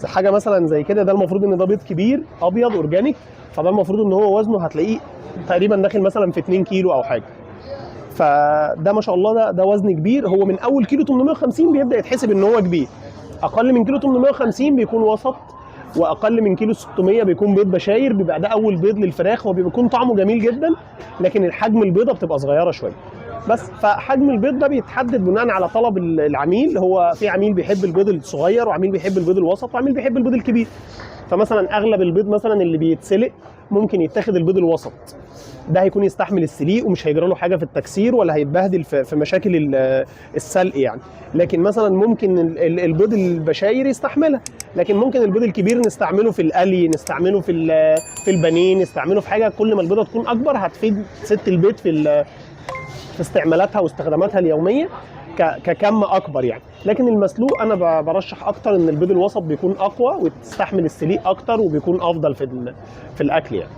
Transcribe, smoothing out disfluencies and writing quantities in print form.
حاجه مثلا زي كده، ده المفروض ان ده بيض كبير ابيض اورجانيك، فده المفروض ان هو وزنه هتلاقيه تقريبا داخل مثلا في 2 كيلو او حاجه. فده ما شاء الله ده وزن كبير. هو من اول كيلو 850 بيبدا يتحسب ان هو كبير، اقل من كيلو 850 بيكون وسط، واقل من كيلو 600 بيكون بيض بشاير، بيبقى ده اول بيض للفراخ. هو بيكون طعمه جميل جدا، لكن الحجم البيضه بتبقى صغيره شويه بس. فحجم البيض ده بيتحدد بناء على طلب العميل. هو في عميل بيحب البيض الصغير، وعميل بيحب البيض الوسط، وعميل بيحب البيض الكبير. فمثلا اغلب البيض مثلا اللي بيتسلق ممكن يتاخد البيض الوسط، ده هيكون يستحمل السليق ومش هيجرى له حاجه في التكسير ولا هيتبهدل في مشاكل السلق يعني. لكن مثلا ممكن البيض البشاير يستحملها، لكن ممكن البيض الكبير نستعمله في القلي، نستعمله في البانيه، نستعمله في حاجه. كل ما البيضه تكون اكبر هتفيد ست البيت في استعمالاتها واستخداماتها اليوميه ككم اكبر يعني. لكن المسلوق انا برشح اكتر ان البيض الوسط بيكون اقوى وتستحمل السليق اكتر وبيكون افضل في الاكل يعني.